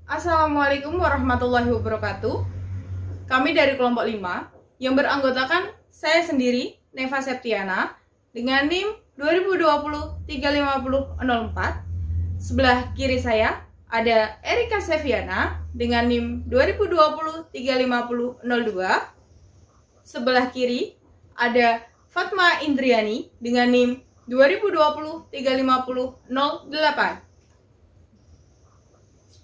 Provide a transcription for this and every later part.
Assalamualaikum warahmatullahi wabarakatuh. Kami dari kelompok 5 yang beranggotakan saya sendiri, Neva Septiana, dengan NIM 2020-35004. Sebelah kiri saya ada Erika Seviana dengan NIM 2020-35002. Sebelah kiri ada Fatma Indriani dengan NIM 2020-35008.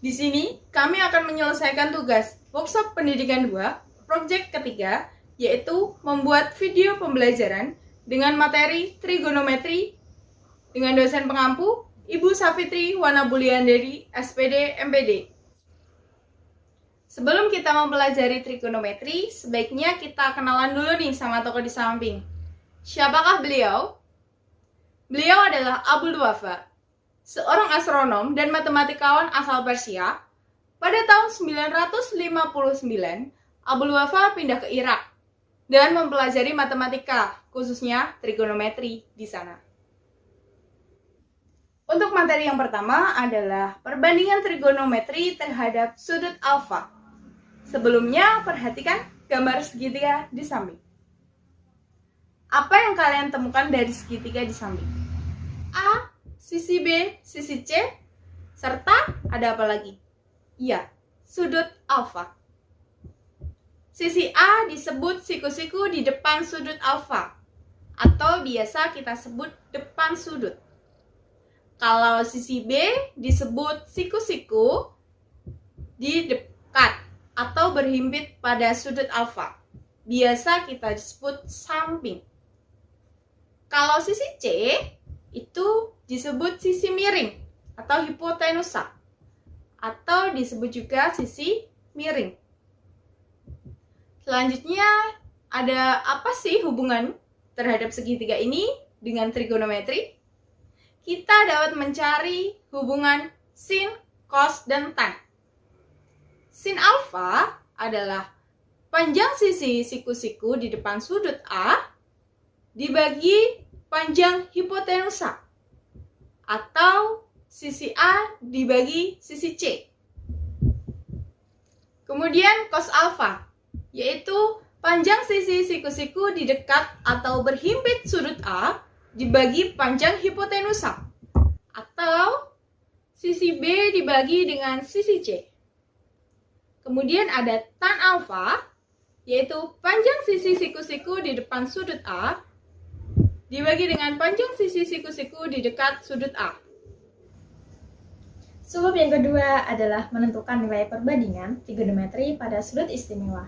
Di sini, kami akan menyelesaikan tugas workshop pendidikan 2, project ketiga, yaitu membuat video pembelajaran dengan materi trigonometri dengan dosen pengampu Ibu Safitri Wanabuliandari, SPD, MPD. Sebelum kita mempelajari trigonometri, sebaiknya kita kenalan dulu nih sama tokoh di samping. Siapakah beliau? Beliau adalah Abul Wafa, seorang astronom dan matematikawan asal Persia. Pada tahun 959, Abul Wafa pindah ke Irak dan mempelajari matematika, khususnya trigonometri di sana. Untuk materi yang pertama adalah perbandingan trigonometri terhadap sudut alfa. Sebelumnya, perhatikan gambar segitiga di samping. Apa yang kalian temukan dari segitiga di samping? A, sisi B, sisi C, serta ada apa lagi? Iya, sudut alfa. Sisi A disebut siku-siku di depan sudut alfa, atau biasa kita sebut depan sudut. Kalau sisi B disebut siku-siku di dekat atau berhimpit pada sudut alfa, biasa kita sebut samping. Kalau sisi C itu disebut sisi miring atau hipotenusa, atau disebut juga sisi miring. Selanjutnya, ada apa sih hubungan terhadap segitiga ini dengan trigonometri? Kita dapat mencari hubungan sin, cos, dan tan. Sin alfa adalah panjang sisi siku-siku di depan sudut A dibagi panjang hipotenusa, atau sisi A dibagi sisi C. Kemudian cos alfa, yaitu panjang sisi siku-siku di dekat atau berhimpit sudut A dibagi panjang hipotenusa, atau sisi B dibagi dengan sisi C. Kemudian ada tan alfa, yaitu panjang sisi siku-siku di depan sudut A dibagi dengan panjang sisi siku-siku di dekat sudut A. Sebab yang kedua adalah menentukan nilai perbandingan trigonometri pada sudut istimewa.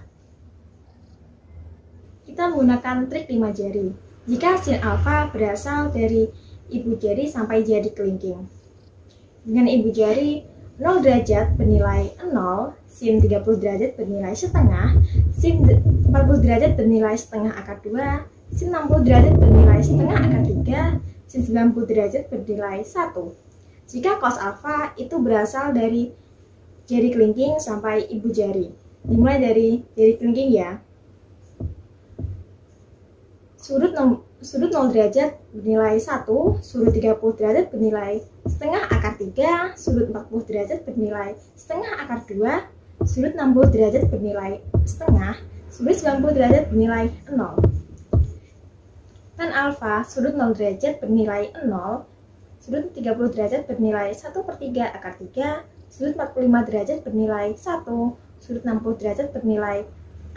Kita menggunakan trik 5 jari. Jika sin alfa berasal dari ibu jari sampai jari kelingking. Dengan ibu jari, 0 derajat bernilai 0, sin 30 derajat bernilai setengah, sin 40 derajat bernilai setengah akar 2, sin 60 derajat bernilai setengah akar 3, sin 90 derajat bernilai 1. Jika cos alfa itu berasal dari jari kelingking sampai ibu jari. Dimulai dari jari kelingking ya. Sudut 0 derajat bernilai 1, sudut 30 derajat bernilai setengah akar 3, sudut 40 derajat bernilai setengah akar 2, sudut 60 derajat bernilai setengah, sudut 90 derajat bernilai 0. Tan alfa, sudut 0 derajat bernilai 0, sudut 30 derajat bernilai 1/3 akar 3, sudut 45 derajat bernilai 1, sudut 60 derajat bernilai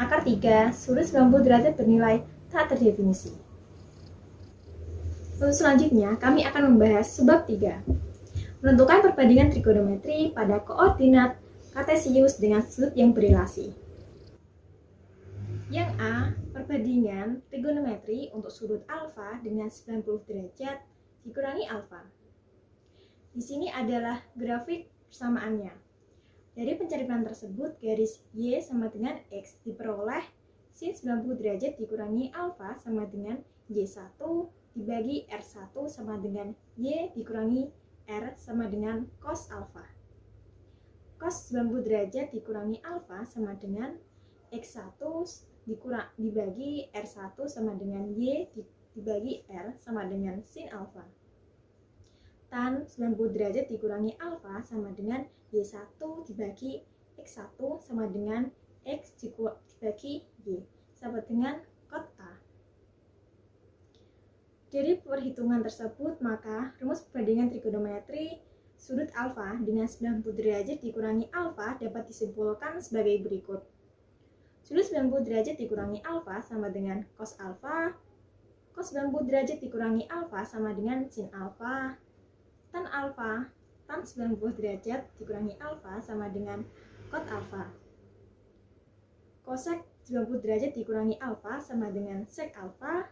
akar 3, sudut 90 derajat bernilai tak terdefinisi. Untuk selanjutnya, kami akan membahas sebab 3. Menentukan perbandingan trigonometri pada koordinat kartesius dengan sudut yang berelasi. Yang A, perbandingan trigonometri untuk sudut alfa dengan 90 derajat dikurangi alfa. Di sini adalah grafik persamaannya. Dari pencarian tersebut, garis Y sama dengan X diperoleh sin 90 derajat dikurangi alfa sama dengan Y1 dibagi R1 sama dengan Y dikurangi R sama dengan cos alfa. Cos 90 derajat dikurangi alfa sama dengan X1 dibagi R1 sama dengan Y dibagi R sama dengan sin alfa. tan 90 derajat dikurangi alfa sama dengan Y1 dibagi X1 sama dengan X dibagi Y sama dengan kot A. Dari perhitungan tersebut, maka rumus perbandingan trigonometri sudut alfa dengan 90 derajat dikurangi alfa dapat disimpulkan sebagai berikut. Sudut 90 derajat dikurangi alfa sama dengan cos alfa. Cos 90 derajat dikurangi alfa sama dengan sin alfa. Tan 90 derajat dikurangi alfa sama dengan kot alfa. Cosec 90 derajat dikurangi alfa sama dengan sec alfa.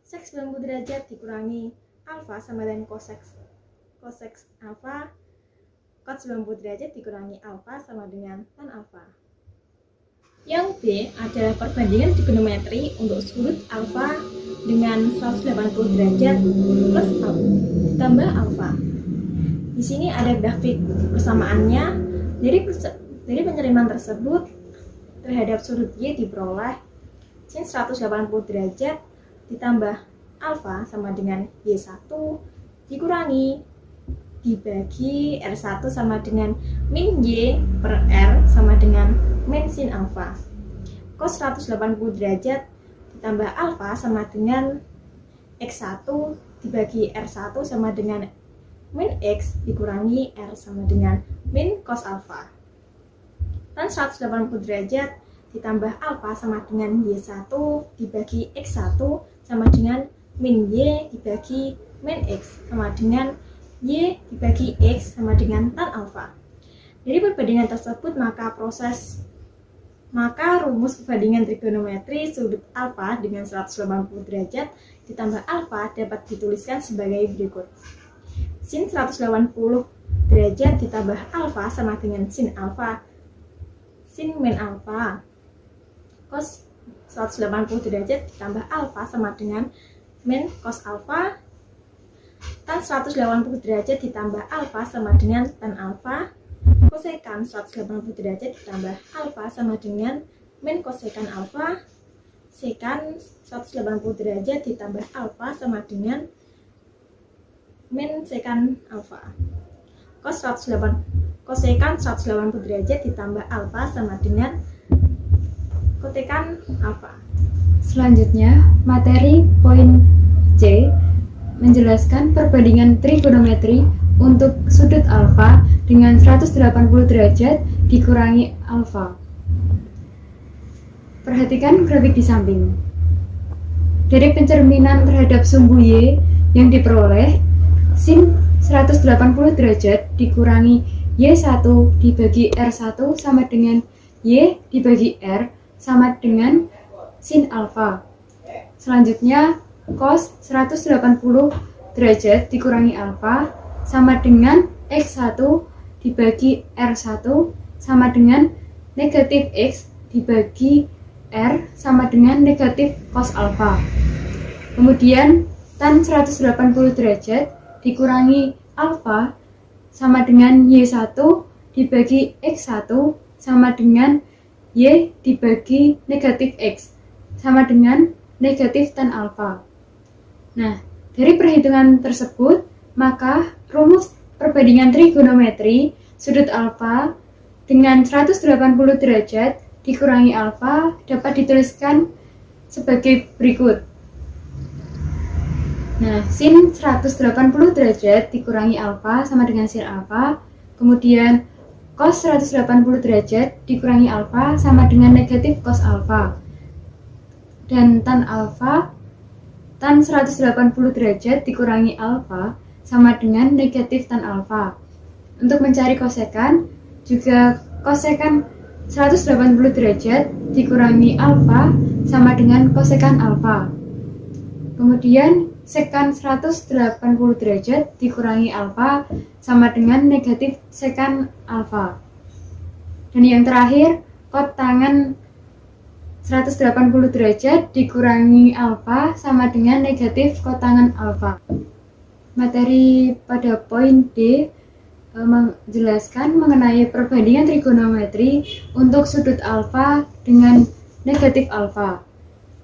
Sec 90 derajat dikurangi alfa sama dengan cosec alfa. Cot 90 derajat dikurangi alfa sama dengan tan alfa. Yang B adalah perbandingan trigonometri untuk sudut alfa dengan 180 derajat plus tambah alfa. Di sini ada grafik persamaannya. Dari penyeriman tersebut terhadap sudut Y diperoleh sin 180 derajat ditambah alfa sama dengan Y1 dikurangi dibagi R1 sama dengan min Y per R sama dengan min sin alfa. Cos 180 derajat ditambah alfa sama dengan X1 dibagi R1 sama dengan min X dikurangi R sama dengan min cos alfa. Tan 180 derajat ditambah alfa sama dengan Y1 dibagi X1 sama dengan min Y dibagi min X sama dengan Y dibagi X sama dengan tan alfa. Dari perbandingan tersebut maka rumus perbandingan trigonometri sudut alfa dengan 180 derajat ditambah alfa dapat dituliskan sebagai berikut. Sin 180 derajat ditambah alfa sama dengan sin alfa. Sin min alfa. Cos 180 derajat ditambah alfa sama dengan min cos alfa. Tan 180 derajat ditambah alfa sama dengan tan alfa. Kosekan 180 derajat ditambah alfa sama dengan min kosekan alfa. Sekan 180 derajat ditambah alfa sama dengan min sekan alfa. Kosekan 180 derajat ditambah alfa sama dengan kotekan alfa. Selanjutnya, materi poin C menjelaskan perbandingan trigonometri untuk sudut alfa dengan 180 derajat dikurangi alfa. Perhatikan grafik di samping. Dari pencerminan terhadap sumbu Y yang diperoleh, sin 180 derajat dikurangi Y1 dibagi R1 sama dengan Y dibagi R sama dengan sin alfa. Selanjutnya, cos 180 derajat dikurangi alfa sama dengan X1 dibagi R1 sama dengan negatif X dibagi R sama dengan negatif cos alfa. Kemudian tan 180 derajat dikurangi alfa sama dengan Y1 dibagi X1 sama dengan Y dibagi negatif X sama dengan negatif tan alfa. Nah, dari perhitungan tersebut, maka rumus perbandingan trigonometri sudut alfa dengan 180 derajat dikurangi alfa dapat dituliskan sebagai berikut. Nah, sin 180 derajat dikurangi alfa sama dengan sin alfa. Kemudian cos 180 derajat dikurangi alfa sama dengan negatif cos alfa. Dan tan 180 derajat dikurangi alfa sama dengan negatif tan alfa. Untuk mencari kosekan, juga kosekan 180 derajat dikurangi alfa sama dengan kosekan alfa. Kemudian sekan 180 derajat dikurangi alfa sama dengan negatif sekan alfa. Dan yang terakhir, kot tangen 180 derajat dikurangi alfa sama dengan negatif kotangan alfa. Materi pada poin D menjelaskan mengenai perbandingan trigonometri untuk sudut alfa dengan negatif alfa.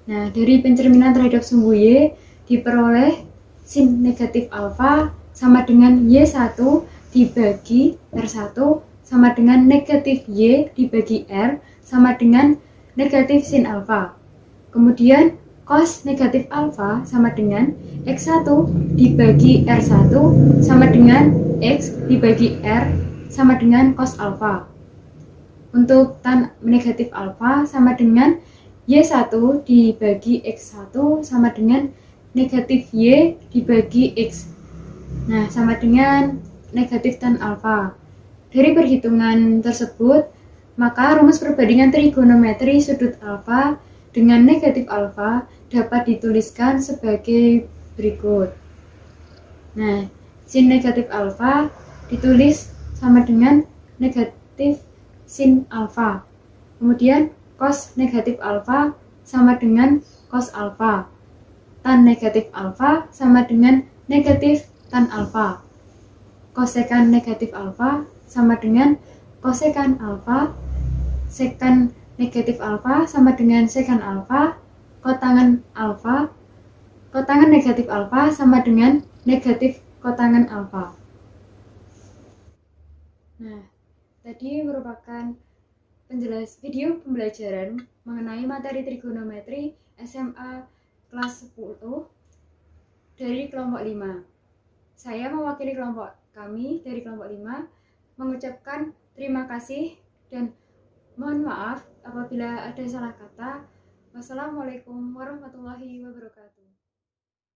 Nah, dari pencerminan terhadap sumbu Y diperoleh sin negatif alfa sama dengan Y1 dibagi R1 sama dengan negatif Y dibagi R sama dengan negatif sin alfa. Kemudian cos negatif alfa sama dengan X1 dibagi R1 sama dengan X dibagi R sama dengan cos alfa. Untuk tan negatif alfa sama dengan Y1 dibagi X1 sama dengan negatif Y dibagi X. Nah, sama dengan negatif tan alfa. Dari perhitungan tersebut, maka rumus perbandingan trigonometri sudut alfa dengan negatif alfa dapat dituliskan sebagai berikut. Nah, sin negatif alfa ditulis sama dengan negatif sin alfa. Kemudian cos negatif alfa sama dengan cos alfa. Tan negatif alfa sama dengan negatif tan alfa. Kosekan negatif alfa sama dengan kosekan alfa. Sekan negatif alfa sama dengan sekan alfa. Kotangan alfa. Kotangan negatif alfa sama dengan negatif kotangan alfa. Nah, tadi merupakan video pembelajaran mengenai materi trigonometri SMA kelas 10 dari kelompok 5. Saya mewakili kelompok kami dari kelompok 5 mengucapkan terima kasih dan mohon maaf apabila ada salah kata. Wassalamualaikum warahmatullahi wabarakatuh.